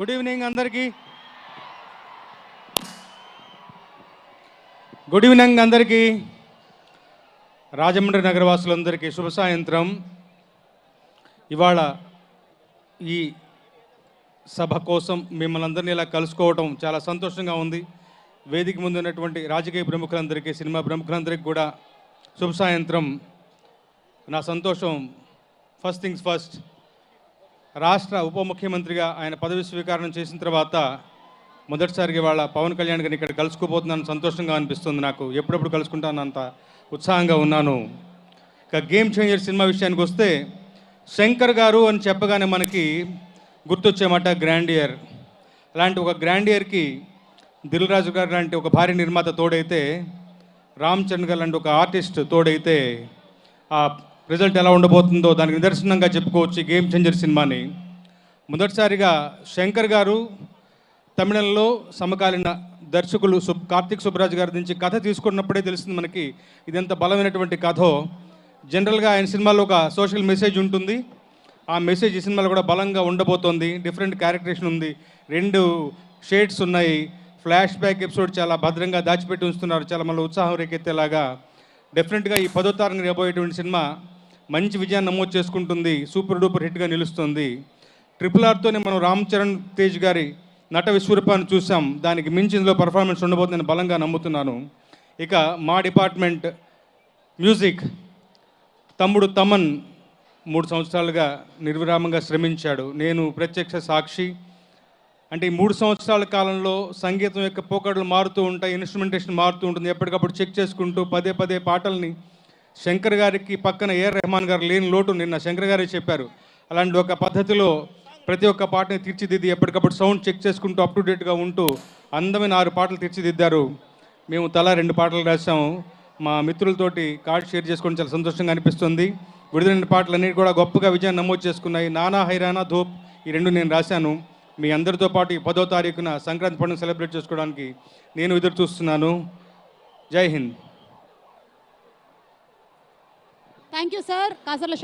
Good evening అందరికీ. Good evening అందరికీ. రాజమండ్రి నగరవాసులందరికీ శుభ సాయంత్రం. ఇవాళ ఈ సభ కోసం మిమ్మల్ని అందరినీ ఇలా కలుసుకోవటం చాలా సంతోషంగా ఉంది. వేదిక ముందు ఉన్నటువంటి రాజకీయ ప్రముఖులందరికీ, సినిమా ప్రముఖులందరికీ కూడా శుభ సాయంత్రం. నా సంతోషం, ఫస్ట్ థింగ్స్ ఫస్ట్, రాష్ట్ర ఉప ముఖ్యమంత్రిగా ఆయన పదవి స్వీకారం చేసిన తర్వాత మొదటిసారిగా వాళ్ళ పవన్ కళ్యాణ్ గారిని ఇక్కడ కలుసుకోబోతున్నాను. సంతోషంగా అనిపిస్తుంది నాకు. ఎప్పుడెప్పుడు కలుసుకుంటాను అంత ఉత్సాహంగా ఉన్నాను. ఇక గేమ్ చేంజర్ సినిమా విషయానికి వస్తే, శంకర్ గారు అని చెప్పగానే మనకి గుర్తొచ్చేమాట గ్రాండియర్. అలాంటి ఒక గ్రాండియర్కి దిల్ రాజు గారు లాంటి ఒక భారీ నిర్మాత తోడైతే, రామ్ చరణ్ గారు లాంటి ఒక ఆర్టిస్ట్ తోడైతే ఆ రిజల్ట్ ఎలా ఉండబోతుందో దానికి నిదర్శనంగా చెప్పుకోవచ్చు గేమ్ చేంజర్ సినిమాని. మొదటిసారిగా శంకర్ గారు తమిళంలో సమకాలీన దర్శకులు కార్తిక్ సుబ్బరాజ్ గారి నుంచి కథ తీసుకున్నప్పుడే తెలిసింది మనకి ఇదెంత బలమైనటువంటి కథో. జనరల్గా ఆయన సినిమాలో ఒక సోషల్ మెసేజ్ ఉంటుంది. ఆ మెసేజ్ ఈ సినిమాలో కూడా బలంగా ఉండబోతోంది. డిఫరెంట్ క్యారెక్టరేషన్ ఉంది, 2 షేడ్స్ ఉన్నాయి. ఫ్లాష్ బ్యాక్ ఎపిసోడ్ చాలా భద్రంగా దాచిపెట్టి ఉంచుతున్నారు, చాలా మళ్ళీ ఉత్సాహం రేకెత్తేలాగా. డెఫినెట్గా ఈ 10వ తారీఖున రాబోయేటువంటి సినిమా మంచి విజయాన్ని నమోదు చేసుకుంటుంది, సూపర్ డూపర్ హిట్గా నిలుస్తుంది. RRRతోనే మనం రామ్ చరణ్ తేజ్ గారి నట విశ్వరూపాన్ని చూసాం. దానికి మించి ఇందులో పర్ఫార్మెన్స్ ఉండబోతుందని బలంగా నమ్ముతున్నాను. ఇక మా డిపార్ట్మెంట్ మ్యూజిక్, తమ్ముడు తమన్ 3 సంవత్సరాలుగా నిర్విరామంగా శ్రమించాడు. నేను ప్రత్యక్ష సాక్షి. అంటే ఈ 3 సంవత్సరాల కాలంలో సంగీతం యొక్క పోకడలు మారుతూ ఉంటాయి, ఇన్స్ట్రుమెంటేషన్ మారుతూ ఉంటుంది. ఎప్పటికప్పుడు చెక్ చేసుకుంటూ పదే పదే పాటల్ని, శంకర్ గారికి పక్కన AR రెహమాన్ గారు లేని లోటు నిన్న శంకర్ గారే చెప్పారు. అలాంటి ఒక పద్ధతిలో ప్రతి ఒక్క పాటని తీర్చిదిద్ది ఎప్పటికప్పుడు సౌండ్ చెక్ చేసుకుంటూ అప్ టు డేట్గా ఉంటూ అందమైన 6 పాటలు తీర్చిదిద్దారు. మేము తలా 2 పాటలు రాసాము. మా మిత్రులతోటి కార్డ్ షేర్ చేసుకోవడం చాలా సంతోషంగా అనిపిస్తుంది. విడుదలైన పాటలన్నీ కూడా గొప్పగా విజయాన్ని నమోదు చేసుకున్నాయి. నానా హైరానా ధూప్ ఈ 2 నేను రాశాను. మీ అందరితో పాటు ఈ 10వ తారీఖున సంక్రాంతి పండుగ సెలబ్రేట్ చేసుకోవడానికి నేను ఎదురు చూస్తున్నాను. జై Hind. Thank you sir. Kasarla